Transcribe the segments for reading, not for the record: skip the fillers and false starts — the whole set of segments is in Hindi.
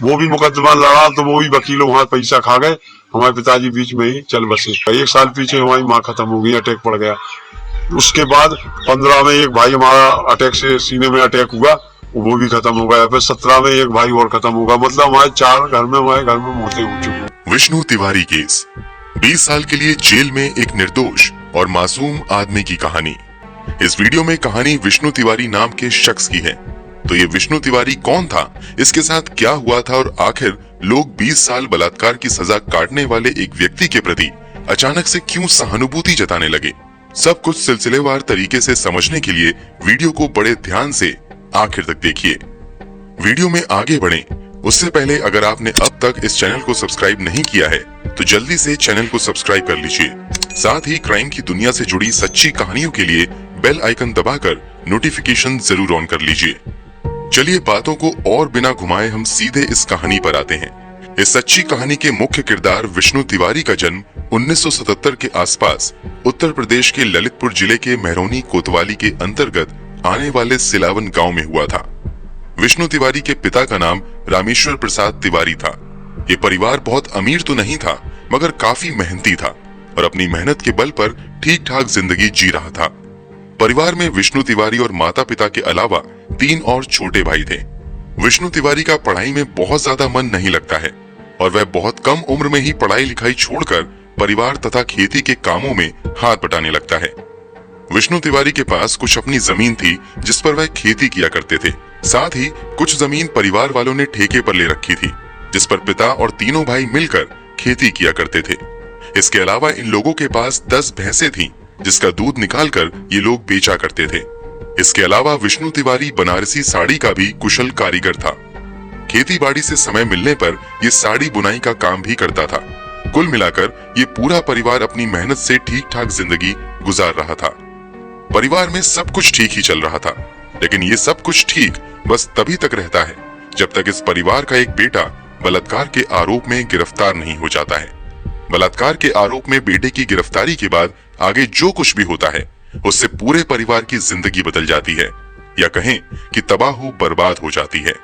वो भी मुकदमा लड़ा तो वो भी वकीलों वहां पैसा खा गए, हमारे पिताजी बीच में ही चल बसे। 1 साल पीछे हमारी माँ खत्म हो गई, अटैक पड़ गया। उसके बाद 15 में एक भाई हमारा अटैक से सीने में अटैक हुआ, वो भी खत्म हो गया। फिर 17 में एक भाई और खत्म होगा। मतलब हमारे 4 घर में मौतें हो चुकी। विष्णु तिवारी केस, 20 साल के लिए जेल में एक निर्दोष और मासूम आदमी की कहानी। इस वीडियो में कहानी विष्णु तिवारी नाम के शख्स की है। तो ये विष्णु तिवारी कौन था, इसके साथ क्या हुआ था और आखिर लोग 20 साल बलात्कार की सजा काटने वाले एक व्यक्ति के प्रति अचानक से क्यों सहानुभूति जताने लगे, सब कुछ सिलसिलेवार तरीके से समझने के लिए वीडियो को बड़े ध्यान से आखिर तक देखिए। वीडियो में आगे बढ़ें उससे पहले अगर आपने अब तक इस चैनल को सब्सक्राइब नहीं किया है तो जल्दी से चैनल को सब्सक्राइब कर लीजिए। साथ ही क्राइम की दुनिया से जुड़ी सच्ची कहानियों के लिए बेल आइकन दबाकर नोटिफिकेशन जरूर ऑन कर लीजिए। चलिए बातों को और बिना घुमाए हम सीधे इस कहानी पर आते हैं। इस सच्ची कहानी के मुख्य किरदार विष्णु तिवारी का जन्म 1977 के आसपास उत्तर प्रदेश के ललितपुर जिले के मेहरौनी कोतवाली के अंतर्गत आने वाले सिलावन गांव में हुआ था। विष्णु तिवारी के पिता का नाम रामेश्वर प्रसाद तिवारी था। ये परिवार बहुत अमीर तो नहीं था मगर काफी मेहनती था और अपनी मेहनत के बल पर ठीक ठाक जिंदगी जी रहा था। परिवार में विष्णु तिवारी और माता पिता के अलावा 3 और छोटे भाई थे। विष्णु तिवारी का पढ़ाई में बहुत ज्यादा मन नहीं लगता है और वह बहुत कम उम्र में ही पढ़ाई लिखाई छोड़कर परिवार तथा खेती के कामों में हाथ बटाने लगता है। विष्णु तिवारी के पास कुछ अपनी जमीन थी जिस पर वह खेती किया करते थे। साथ ही कुछ जमीन परिवार वालों ने ठेके पर ले रखी थी जिस पर पिता और तीनों भाई मिलकर खेती किया करते थे। इसके अलावा इन लोगों के पास 10 भैंसें थीं जिसका दूध निकालकर ये लोग बेचा करते थे। इसके अलावा विष्णु तिवारी बनारसी साड़ी का भी कुशल कारीगर था। खेती बाड़ी से समय मिलने पर ये साड़ी बुनाई का काम भी करता था। कुल मिलाकर ये पूरा परिवार अपनी मेहनत से ठीक ठाक जिंदगी गुजार रहा था। परिवार में सब कुछ ठीक ही चल रहा था, लेकिन ये सब कुछ ठीक बस तभी तक रहता है जब तक इस परिवार का एक बेटा बलात्कार के आरोप में गिरफ्तार नहीं हो जाता है। बलात्कार के आरोप में बेटे की गिरफ्तारी के बाद आगे जो कुछ भी होता है उससे पूरे परिवार की जिंदगी बदल जाती है या कहें कि तबाह हो बर्बाद हो जाती है।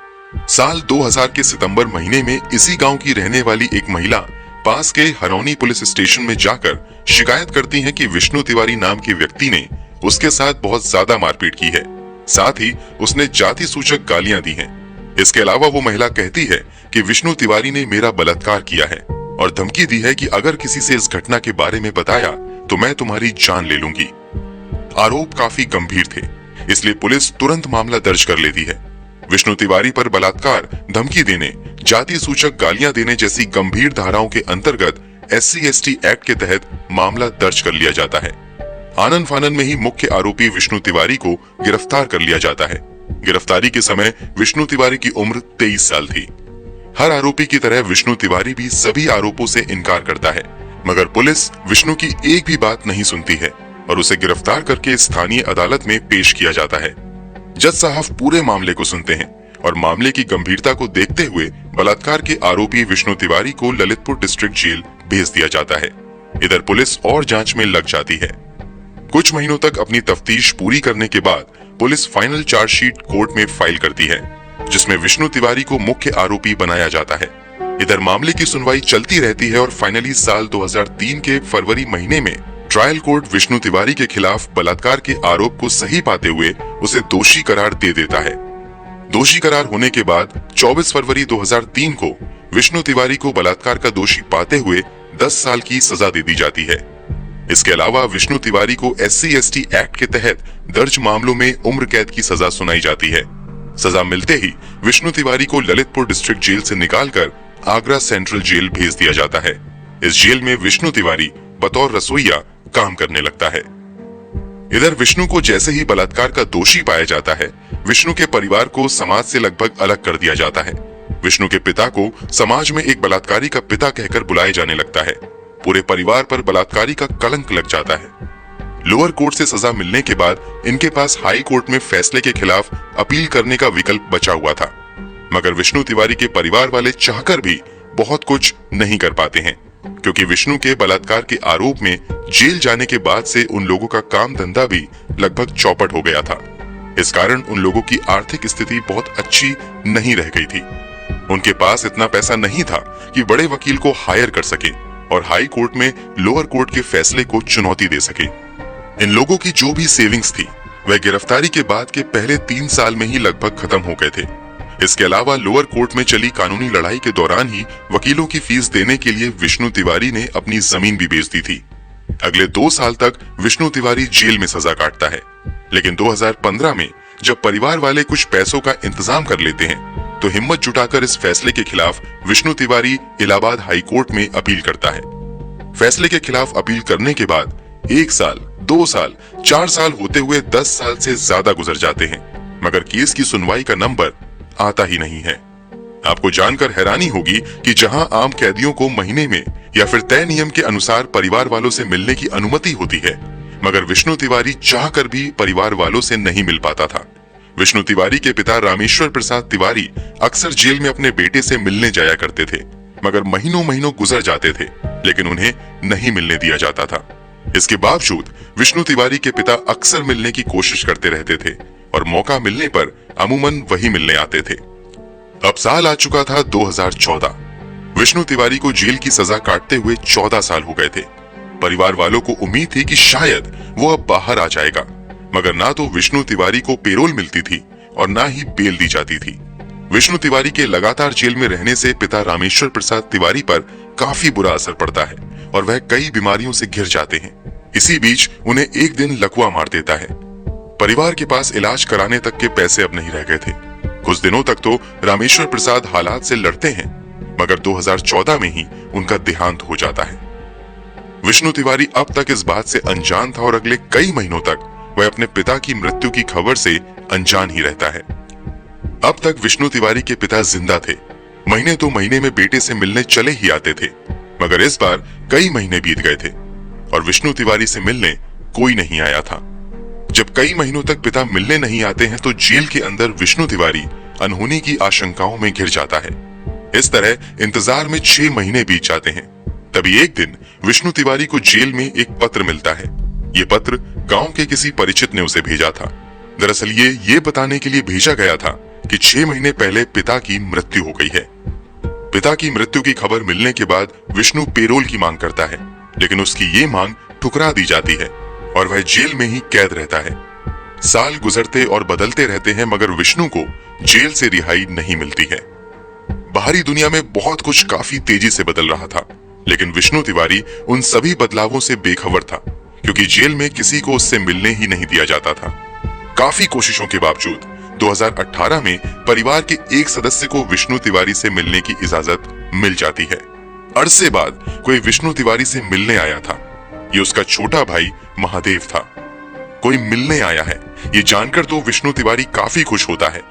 साल 2000 के सितंबर महीने में इसी गांव की रहने वाली एक महिला पास के हरौनी पुलिस स्टेशन में जाकर शिकायत करती है कि विष्णु तिवारी नाम के व्यक्ति ने उसके साथ बहुत ज्यादा मारपीट की है। साथ ही उसने जाति सूचक गालियां दी हैं। इसके अलावा वो महिला कहती है कि विष्णु तिवारी ने मेरा बलात्कार किया है और धमकी दी है कि अगर किसी से इस घटना के बारे में बताया तो मैं तुम्हारी जान ले लूंगी। आरोप काफी गंभीर थे, इसलिए पुलिस तुरंत मामला दर्ज कर लेती है। विष्णु तिवारी पर बलात्कार, धमकी देने, जाति सूचक गालियां देने जैसी गंभीर धाराओं के अंतर्गत SC/ST एक्ट के तहत मामला दर्ज कर लिया जाता है। आनन फानन में ही मुख्य आरोपी विष्णु तिवारी को गिरफ्तार कर लिया जाता है। गिरफ्तारी के समय विष्णु तिवारी की उम्र 23 साल थी। हर आरोपी की तरह विष्णु तिवारी भी सभी आरोपों से इनकार करता है, मगर पुलिस विष्णु की एक भी बात नहीं सुनती है और उसे गिरफ्तार करके स्थानीय अदालत में पेश किया जाता है। जज साहब पूरे मामले को सुनते हैं और मामले की गंभीरता को देखते हुए बलात्कार के आरोपी विष्णु तिवारी को ललितपुर डिस्ट्रिक्ट जेल भेज दिया जाता है। इधर पुलिस और जांच में लग जाती है। कुछ महीनों तक अपनी तफ्तीश पूरी करने के बाद पुलिस फाइनल चार्जशीट कोर्ट में फाइल करती है जिसमें विष्णु तिवारी को मुख्य आरोपी बनाया जाता है। इधर मामले की सुनवाई चलती रहती है और फाइनली साल 2003 के फरवरी महीने में ट्रायल कोर्ट विष्णु तिवारी के खिलाफ बलात्कार के आरोप को सही पाते हुए उसे दोषी करार दे देता है। दोषी करार होने के बाद 24 फरवरी 2003 को विष्णु तिवारी को बलात्कार का दोषी पाते हुए 10 साल की सजा दे दी जाती है। इसके अलावा विष्णु तिवारी को SC/ST एक्ट के तहत दर्ज मामलों में उम्र कैद की सजा सुनाई जाती है। सजा मिलते ही विष्णु तिवारी को ललितपुर डिस्ट्रिक्ट जेल से निकालकर आगरा सेंट्रल जेल भेज दिया जाता है। इस जेल में विष्णु तिवारी बतौर रसोइया काम करने लगता है। इधर विष्णु को जैसे ही बलात्कार का दोषी पाया जाता है, विष्णु के परिवार को समाज से लगभग अलग कर दिया जाता है। विष्णु के पिता को समाज में एक बलात्कारी का पिता कहकर बुलाया जाने लगता है। पूरे परिवार पर बलात्कारी का कलंक लग जाता है। लोअर कोर्ट से सजा मिलने के बाद इनके पास हाई कोर्ट में फैसले के खिलाफ अपील करने का विकल्प बचा हुआ था, मगर विष्णु तिवारी के परिवार वाले चाहकर भी बहुत कुछ नहीं कर पाते हैं क्योंकि विष्णु के बलात्कार के आरोप में जेल जाने के बाद से उन लोगों का काम धंधा भी लगभग चौपट हो गया था। इस कारण उन लोगों की आर्थिक स्थिति बहुत अच्छी नहीं रह गई थी। उनके पास इतना पैसा नहीं था कि बड़े वकील को हायर कर सके और हाई कोर्ट में लोअर कोर्ट के फैसले को चुनौती दे सके। इन लोगों की जो भी सेविंग्स थी वह गिरफ्तारी के बाद के पहले 3 साल में ही लगभग खत्म हो गए थे। इसके अलावा लोअर कोर्ट में चली कानूनी लड़ाई के दौरान ही वकीलों की फीस देने के लिए विष्णु तिवारी ने अपनी जमीन भी बेच दी थी। अगले 2 साल तक विष्णु तिवारी जेल में सजा काटता है, लेकिन 2015 में जब परिवार वाले कुछ पैसों का इंतजाम कर लेते हैं तो हिम्मत जुटाकर इस फैसले के खिलाफ विष्णु तिवारी इलाहाबाद हाई कोर्ट में अपील करता है। फैसले के खिलाफ अपील करने के बाद 1 साल, 2 साल, 4 साल होते हुए 10 साल से ज्यादा गुजर जाते हैं, मगर केस की सुनवाई का नंबर आता ही नहीं है। आपको जानकर हैरानी होगी कि जहां आम कैदियों को महीने में या फिर तय नियम के अनुसार परिवार वालों से मिलने की अनुमति होती है, मगर विष्णु तिवारी चाहकर भी परिवार वालों से नहीं मिल पाता था। विष्णु तिवारी के पिता रामेश्वर प्रसाद तिवारी अक्सर जेल में अपने बेटे से मिलने जाया करते थे, मगर महीनों महीनों गुजर जाते थे, लेकिन उन्हें नहीं मिलने दिया जाता था। इसके बावजूद विष्णु तिवारी के पिता अक्सर मिलने की कोशिश करते रहते थे और मौका मिलने पर अमूमन वही मिलने आते थे। अब साल आ चुका था 2014। विष्णु तिवारी को जेल की सजा काटते हुए 14 साल हो गए थे। परिवार वालों को उम्मीद थी कि शायद वो अब बाहर आ जाएगा, मगर ना तो विष्णु तिवारी को पेरोल मिलती थी और ना ही बेल दी जाती थी। विष्णु तिवारी के लगातार जेल में रहने से पिता रामेश्वर प्रसाद तिवारी पर काफी बुरा असर पड़ता है और वह कई बीमारियों से घिर जाते हैं। इसी बीच उन्हें एक दिन लकवा मार देता है। परिवार के पास इलाज कराने तक के पैसे अब नहीं रह गए थे। कुछ दिनों तक तो रामेश्वर प्रसाद हालात से लड़ते हैं, मगर 2014 में ही उनका देहांत हो जाता है। विष्णु तिवारी अब तक इस बात से अनजान था और अगले कई महीनों तक वह अपने पिता की मृत्यु की खबर से अनजान ही रहता है। अब तक विष्णु तिवारी के पिता जिंदा थे। महीने तो महीने में बेटे से मिलने चले ही आते थे, मगर इस बार कई महीने बीत गए थे और विष्णु तिवारी से मिलने कोई नहीं आया था। जब कई महीनों तक पिता मिलने नहीं आते हैं तो जेल के अंदर विष्णु तिवारी अनहोनी की आशंकाओं में घिर जाता है। इस तरह इंतजार में 6 महीने बीत जाते हैं। तभी एक दिन विष्णु तिवारी को जेल में एक पत्र मिलता है। ये पत्र गांव के किसी परिचित ने उसे भेजा था। दरअसल ये बताने के लिए भेजा गया था कि 6 महीने पहले पिता की मृत्यु हो गई है। पिता की मृत्यु की खबर मिलने के बाद विष्णु पेरोल की मांग करता है, लेकिन उसकी ये मांग ठुकरा दी जाती है और वह जेल में ही कैद रहता है। साल गुजरते और बदलते रहते हैं, मगर विष्णु को जेल से रिहाई नहीं मिलती है। बाहरी दुनिया में बहुत कुछ काफी तेजी से बदल रहा था, लेकिन विष्णु तिवारी उन सभी बदलावों से बेखबर था, क्योंकि जेल में किसी को उससे मिलने ही नहीं दिया जाता था। काफी कोशिशों के बावजूद 2018 में परिवार के एक सदस्य को विष्णु तिवारी से मिलने की इजाजत मिल जाती है। अरसे बाद कोई विष्णु तिवारी से मिलने आया था। ये उसका छोटा भाई महादेव था। कोई मिलने आया है ये जानकर तो विष्णु तिवारी काफी खुश होता है,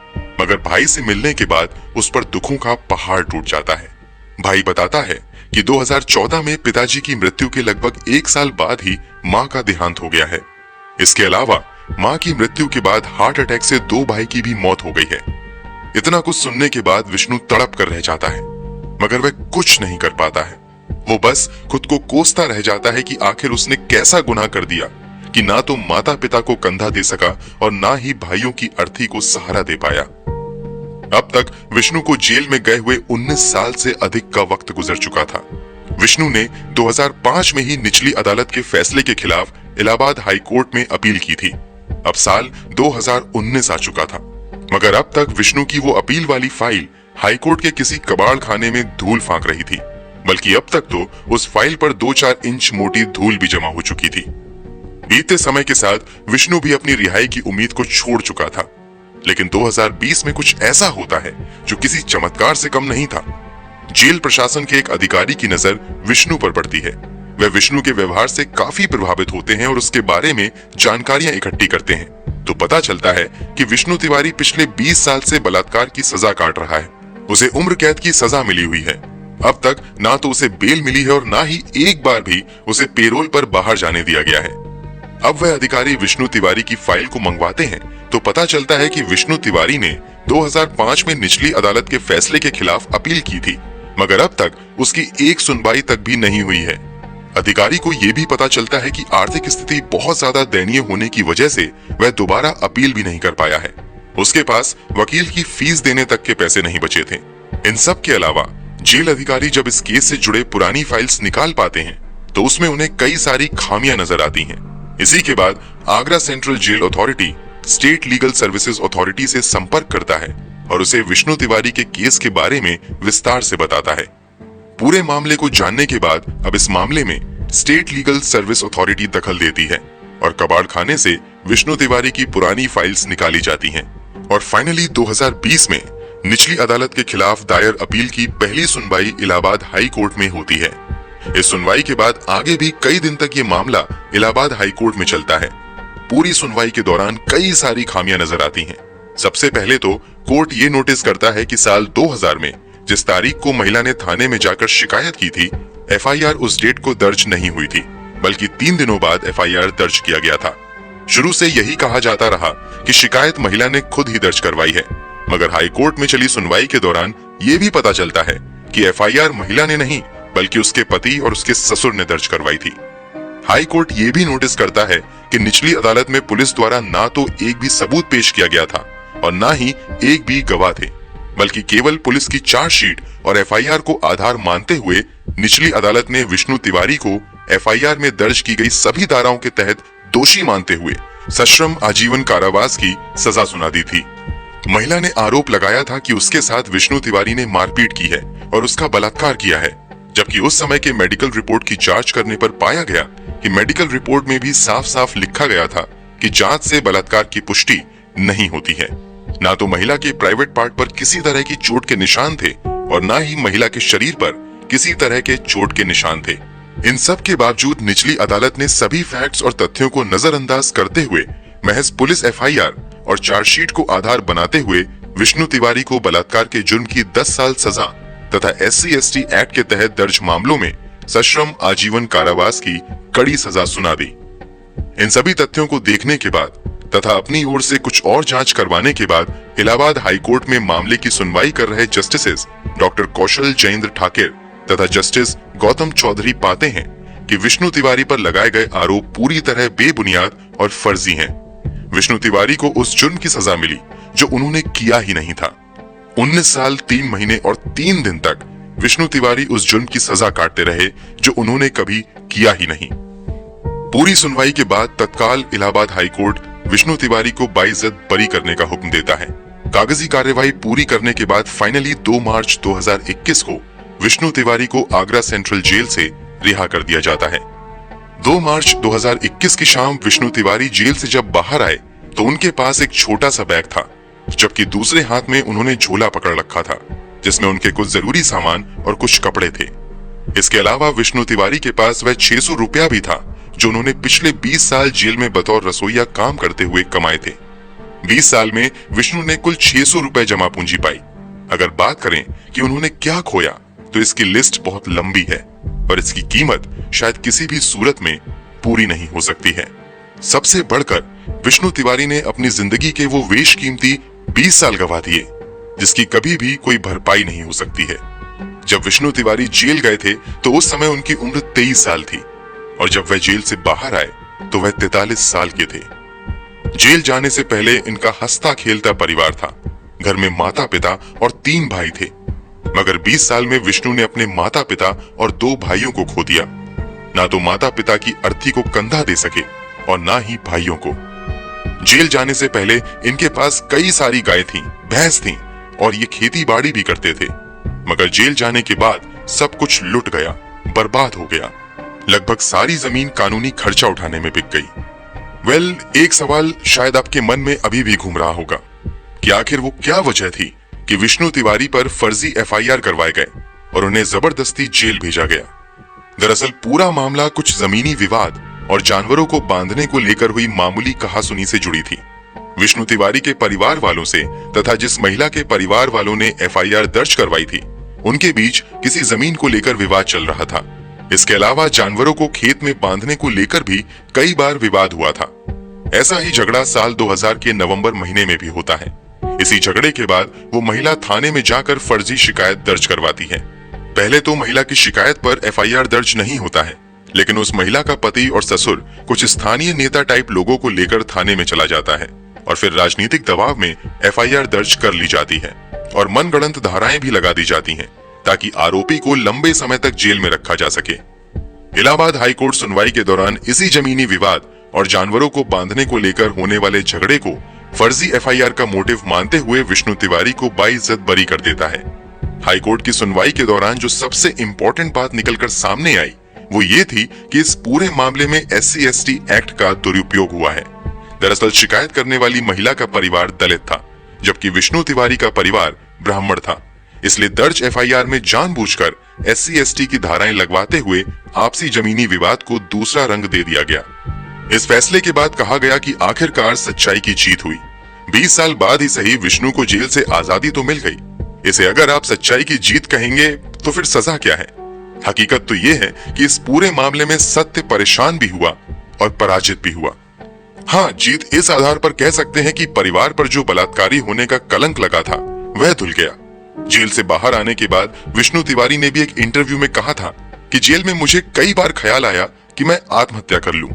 मगर भाई से मिलने के बाद उस पर दुखों का पहाड़ टूट जाता है। भाई बताता है कि 2014 में पिताजी की मृत्यु के लगभग 1 साल बाद ही मां का देहांत हो गया है। इसके अलावा मां की मृत्यु के बाद हार्ट अटैक से 2 भाई की भी मौत हो गई है। इतना कुछ सुनने के बाद विष्णु तड़प कर रह जाता है, मगर वह कुछ नहीं कर पाता है। वो बस खुद को कोसता रह जाता है कि आखिर उसने कैसा गुनाह कर दिया कि ना तो माता पिता को कंधा दे सका और ना ही भाइयों की अर्थी को सहारा दे पाया। अब तक विष्णु को जेल में गए हुए 19 साल से अधिक का वक्त गुजर चुका था। विष्णु ने 2005 में ही निचली अदालत के फैसले के खिलाफ इलाहाबाद हाई कोर्ट में अपील की थी। अब साल 2019 आ चुका था, मगर अब तक विष्णु की वो अपील वाली फाइल हाई कोर्ट के किसी कबाड़ खाने में धूल फांक रही थी, बल्कि अब तक तो उस फाइल पर 2-4 इंच मोटी धूल भी जमा हो चुकी थी। बीते समय के साथ विष्णु भी अपनी रिहाई की उम्मीद को छोड़ चुका था, लेकिन 2020 में कुछ ऐसा होता है जो किसी चमत्कार से कम नहीं था। जेल प्रशासन के एक अधिकारी की नजर विष्णु पर पड़ती है। वह विष्णु के व्यवहार से काफी प्रभावित होते हैं और उसके बारे में जानकारियां इकट्ठी करते हैं, तो पता चलता है कि विष्णु तिवारी पिछले 20 साल से बलात्कार की सजा काट रहा है। उसे उम्र कैद की सजा मिली हुई है। अब तक ना तो उसे बेल मिली है और ना ही एक बार भी उसे पेरोल पर बाहर जाने दिया गया है। अब वह अधिकारी विष्णु तिवारी की फाइल को मंगवाते हैं तो पता चलता है कि विष्णु तिवारी ने 2005 में निचली अदालत के फैसले के खिलाफ अपील की थी, मगर अब तक उसकी एक सुनवाई तक भी नहीं हुई है। अधिकारी को यह भी पता चलता है कि आर्थिक स्थिति बहुत ज्यादा दयनीय होने की वजह से वह दोबारा अपील भी नहीं कर पाया है। उसके पास वकील की फीस देने तक के पैसे नहीं बचे थे। इन सब के अलावा जेल अधिकारी जब इस केस से जुड़े पुरानी फाइल्स निकाल पाते हैं तो उसमें उन्हें कई सारी खामियां नजर आती हैं। इसी के बाद Agra central jail authority state legal services authority से संपर्क करता है और उसे विष्णु तिवारी के केस के बारे में विस्तार से बताता है। पूरे मामले को जानने के बाद अब इस मामले में स्टेट लीगल सर्विस अथॉरिटी दखल देती है और कबाड़ खाने से विष्णु तिवारी की पुरानी फाइल्स निकाली जाती हैं और फाइनली 2020 में निचली अदालत के खिलाफ दायर अपील की पहली सुनवाई इलाहाबाद हाई कोर्ट में होती है। इस सुनवाई के बाद आगे भी कई दिन तक ये मामला इलाहाबाद हाई कोर्ट में चलता है। पूरी सुनवाई के दौरान कई सारी खामियां नजर आती हैं। सबसे पहले तो कोर्ट ये नोटिस करता है कि साल 2000 में जिस तारीख को महिला ने थाने में जाकर शिकायत की थी, एफआईआर उस डेट को दर्ज नहीं हुई थी, बल्कि 3 दिनों बाद एफआईआर दर्ज किया गया था। शुरू से यही कहा जाता रहा कि शिकायत महिला ने खुद ही दर्ज करवाई है, मगर हाई कोर्ट में चली सुनवाई के दौरान ये भी पता चलता है कि एफआईआर महिला ने नहीं बल्कि उसके पति और उसके ससुर ने दर्ज करवाई थी। हाई कोर्ट ये भी नोटिस करता है कि निचली अदालत में पुलिस द्वारा ना तो एक भी सबूत पेश किया गया था और ना ही एक भी गवाह थे, बल्कि केवल पुलिस की चार्जशीट और एफआईआर को आधार मानते हुए निचली अदालत ने विष्णु तिवारी को एफआईआर में दर्ज की गई सभी धाराओं के तहत दोषी मानते हुए सश्रम आजीवन कारावास की सजा सुना दी थी। महिला ने आरोप लगाया था कि उसके साथ विष्णु तिवारी ने मारपीट की है और उसका बलात्कार किया है, जबकि उस समय के मेडिकल रिपोर्ट की जांच करने पर पाया गया कि मेडिकल रिपोर्ट में भी साफ साफ लिखा गया था कि जांच से बलात्कार की पुष्टि नहीं होती है। ना तो महिला के प्राइवेट पार्ट पर किसी तरह की चोट के निशान थे और ना ही महिला के शरीर पर किसी तरह के चोट के निशान थे। इन सब के बावजूद निचली अदालत ने सभी फैक्ट्स और तथ्यों को नजरअंदाज करते हुए महज पुलिस एफआईआर और चार्जशीट को आधार बनाते हुए विष्णु तिवारी को बलात्कार के जुर्म की 10 साल सजा तथा SC/ST एक्ट के तहत दर्ज मामलों में सश्रम आजीवन कारावास की कड़ी सजा सुना दी। इन सभी तथ्यों को देखने के बाद तथा अपनी ओर से कुछ और जांच करवाने के बाद इलाहाबाद हाई कोर्ट में मामले की सुनवाई कर रहे जस्टिसेस डॉक्टर कौशल जयेंद्र ठाकुर तथा जस्टिस गौतम चौधरी पाते हैं कि विष्णु तिवारी पर लगाए गए आरोप पूरी तरह बेबुनियाद और फर्जी हैं। विष्णु तिवारी को उस जुर्म की सजा मिली जो उन्होंने किया ही नहीं था। 19 साल 3 महीने और 3 दिन तक विष्णु तिवारी उस जुर्म की सजा काटते रहे जो उन्होंने कभी किया ही नहीं। पूरी सुनवाई के बाद तत्काल इलाहाबाद हाई कोर्ट विष्णु तिवारी को बाइज्जत बरी करने का हुक्म देता है। कागजी कार्यवाही पूरी करने के बाद फाइनली 2 मार्च 2021 को विष्णु तिवारी को आगरा सेंट्रल जेल से रिहा कर दिया जाता है। 2 मार्च 2021 की शाम विष्णु तिवारी जेल से जब बाहर आए तो उनके पास एक छोटा सा बैग था, जबकि दूसरे हाथ में उन्होंने झोला पकड़ रखा था जिसमें उनके कुछ जरूरी सामान और कुछ कपड़े थे। इसके अलावा विष्णु तिवारी के पास वह 600 रुपया भी था जो उन्होंने पिछले 20 साल जेल में बतौर रसोइया काम करते हुए कमाए थे। 20 साल में विष्णु ने कुल 600 रुपए जमा पूंजी पाई। अगर बात करें कि उन्होंने क्या खोया तो इसकी लिस्ट बहुत लंबी है और इसकी कीमत शायद किसी भी सूरत में पूरी नहीं हो सकती है। सबसे बढ़कर विष्णु तिवारी ने अपनी जिंदगी के वो बेशकीमती 20 साल गवा दिए जिसकी कभी भी कोई भरपाई नहीं हो सकती है। जब विष्णु तिवारी जेल गए थे तो उस समय उनकी उम्र 23 साल थी और जब वह जेल से बाहर आए तो वह 43 साल के थे। जेल जाने से पहले इनका हंसता खेलता परिवार था। घर में माता पिता और 3 भाई थे, मगर 20 साल में विष्णु ने अपने माता पिता और 2 भाइयों को खो दिया। ना तो माता पिता की अर्थी को कंधा दे सके और ना ही भाइयों को। जेल जाने से पहले इनके पास कई सारी गाय थीं, भैंस थीं और ये खेती बाड़ी भी करते थे, मगर जेल जाने के बाद सब कुछ लुट गया, बर्बाद हो गया। लगभग सारी जमीन कानूनी खर्चा उठाने में बिक गई। एक सवाल शायद आपके मन में अभी भी घूम रहा होगा कि आखिर वो क्या वजह थी कि विष्णु तिवारी पर फर्जी एफआईआर करवाए गए और उन्हें जबरदस्ती जेल भेजा गया। दरअसल पूरा मामला कुछ जमीनी विवाद और जानवरों को बांधने को लेकर हुई मामूली कहासुनी से जुड़ी थी। विष्णु तिवारी के परिवार वालों से तथा जिस महिला के परिवार वालों ने एफआईआर दर्ज करवाई थी उनके बीच किसी जमीन को लेकर विवाद चल रहा था। इसके अलावा जानवरों को खेत में बांधने को लेकर भी कई बार विवाद हुआ था। ऐसा ही झगड़ा साल 2000 के नवंबर महीने में भी होता है। इसी झगड़े के बाद वो महिला थाने में जाकर फर्जी शिकायत दर्ज करवाती है। पहले तो महिला की शिकायत पर एफआईआर दर्ज नहीं होता है, लेकिन उस महिला का पति और ससुर कुछ स्थानीय नेता टाइप लोगों को लेकर थाने में चला जाता है और फिर राजनीतिक दबाव में एफआईआर दर्ज कर ली जाती है। और मनगढ़ंत धाराएं भी लगा दी जाती हैं ताकि आरोपी को लंबे समय तक जेल में रखा जा सके। इलाहाबाद हाईकोर्ट सुनवाई के दौरान इसी जमीनी विवाद और जानवरों को बांधने को लेकर होने वाले झगड़े को फर्जी एफआईआर का मोटिव मानते हुए विष्णु तिवारी को बाइज्जत बरी कर देता है। हाईकोर्ट की सुनवाई के दौरान जो सबसे इम्पोर्टेंट बात निकलकर सामने आई वो ये थी कि इस पूरे मामले में SC/ST एक्ट का दुरुपयोग हुआ है। दरअसल शिकायत करने वाली महिला का परिवार दलित था, जबकि विष्णु तिवारी का परिवार ब्राह्मण था। इसलिए दर्ज एफआईआर में जानबूझकर SC/ST की धाराएं लगवाते हुए आपसी जमीनी विवाद को दूसरा रंग दे दिया गया। इस फैसले के बाद कहा गया कि आखिरकार सच्चाई की जीत हुई। 20 साल बाद ही सही विष्णु को जेल से आजादी तो मिल गई। इसे अगर आप सच्चाई की जीत कहेंगे तो फिर सजा क्या है? हकीकत तो ये है कि इस पूरे मामले में सत्य परेशान भी हुआ और पराजित भी हुआ। हाँ, जीत इस आधार पर कह सकते हैं कि परिवार पर जो बलात्कारी होने का कलंक लगा था वह धुल गया। जेल से बाहर आने के बाद विष्णु तिवारी ने भी एक इंटरव्यू में कहा था कि जेल में मुझे कई बार ख्याल आया कि मैं आत्महत्या कर लूं,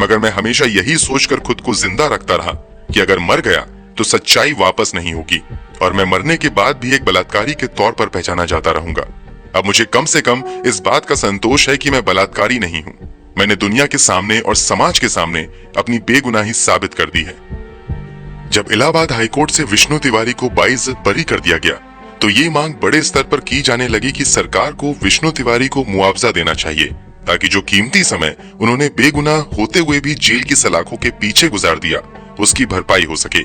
मगर मैं हमेशा यही सोचकर खुद को जिंदा रखता रहा कि अगर मर गया तो सच्चाई वापस नहीं होगी और मैं मरने के बाद भी एक बलात्कारी के तौर पर पहचाना जाता रहूंगा। अब मुझे कम से कम इस बात का संतोष है कि मैं बलात्कारी नहीं हूं। मैंने दुनिया के सामने और समाज के सामने अपनी बेगुनाही साबित कर दी है। जब इलाहाबाद हाईकोर्ट से विष्णु तिवारी को बाइज्जत बरी कर दिया गया तो ये मांग बड़े स्तर पर की जाने लगी कि सरकार को विष्णु तिवारी को मुआवजा देना चाहिए ताकि जो कीमती समय उन्होंने बेगुनाह होते हुए भी जेल की सलाखों के पीछे गुजार दिया उसकी भरपाई हो सके।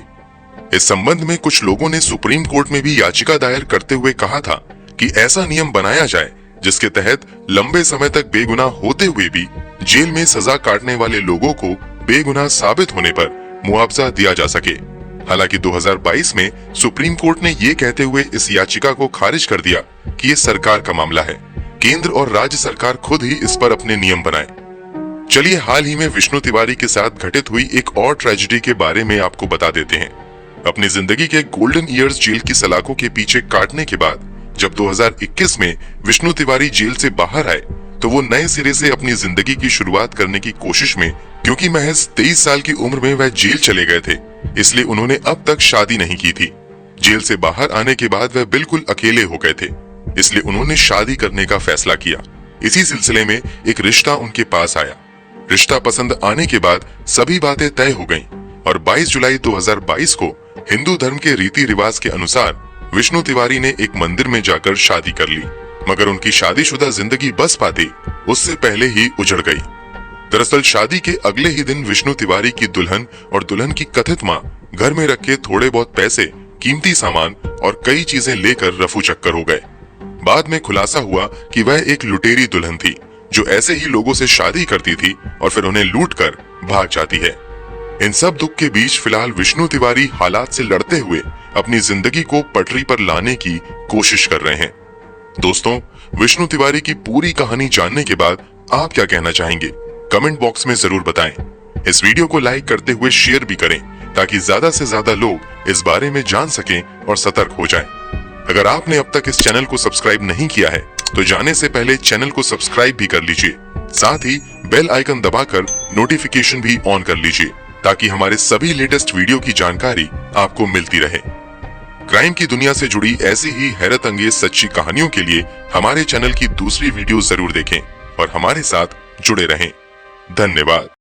इस संबंध में कुछ लोगों ने सुप्रीम कोर्ट में भी याचिका दायर करते हुए कहा था कि ऐसा नियम बनाया जाए जिसके तहत लंबे समय तक बेगुनाह होते हुए भी जेल में सजा काटने वाले लोगों को बेगुनाह साबित होने पर मुआवजा दिया जा सके। हालांकि 2022 में सुप्रीम कोर्ट ने ये कहते हुए इस याचिका को खारिज कर दिया कि ये सरकार का मामला है, केंद्र और राज्य सरकार खुद ही इस पर अपने नियम बनाए। चलिए हाल ही में विष्णु तिवारी के साथ घटित हुई एक और ट्रेजेडी के बारे में आपको बता देते हैं। अपनी जिंदगी के गोल्डन ईयर्स जेल की सलाखों के पीछे काटने के बाद जब 2021 में विष्णु तिवारी जेल से बाहर आए तो वो नए सिरे से अपनी जिंदगी की शुरुआत करने की कोशिश में, क्योंकि महज 23 साल की उम्र में वह जेल चले गए थे, इसलिए उन्होंने अब तक शादी नहीं की थी। जेल से बाहर आने के बाद वह बिल्कुल अकेले हो गए थे, इसलिए उन्होंने शादी करने का फैसला किया। इसी सिलसिले में एक रिश्ता उनके पास आया। रिश्ता पसंद आने के बाद सभी बातें तय हो गईं और 22 जुलाई 2022 को हिंदू धर्म के रीति रिवाज के अनुसार विष्णु तिवारी ने एक मंदिर में जाकर शादी कर ली, मगर उनकी शादीशुदा जिंदगी बस पाती उससे पहले ही उजड़ गई। दरअसल शादी के अगले ही दिन विष्णु तिवारी की दुल्हन और दुल्हन की कथित मां घर में रखे थोड़े बहुत पैसे, कीमती सामान और कई चीजें लेकर रफू चक्कर हो गए। बाद में खुलासा हुआ कि वह एक लुटेरी दुल्हन थी जो ऐसे ही लोगों से शादी करती थी और फिर उन्हें लूटकर भाग जाती है। इन सब दुख के बीच फिलहाल विष्णु तिवारी हालात से लड़ते हुए अपनी जिंदगी को पटरी पर लाने की कोशिश कर रहे हैं। दोस्तों, विष्णु तिवारी की पूरी कहानी जानने के बाद आप क्या कहना चाहेंगे? कमेंट बॉक्स में जरूर बताएं। इस वीडियो को लाइक करते हुए शेयर भी करें ताकि ज्यादा से ज्यादा लोग इस बारे में जान सकें और सतर्क हो जाएं। अगर आपने अब तक इस चैनल को सब्सक्राइब नहीं किया है तो जाने से पहले चैनल को सब्सक्राइब भी कर लीजिए, साथ ही बेल आइकन दबाकर नोटिफिकेशन भी ऑन कर लीजिए ताकि हमारे सभी लेटेस्ट वीडियो की जानकारी आपको मिलती रहे। क्राइम की दुनिया से जुड़ी ऐसी ही हैरत अंगेज सच्ची कहानियों के लिए हमारे चैनल की दूसरी वीडियो जरूर देखें और हमारे साथ जुड़े रहें। धन्यवाद।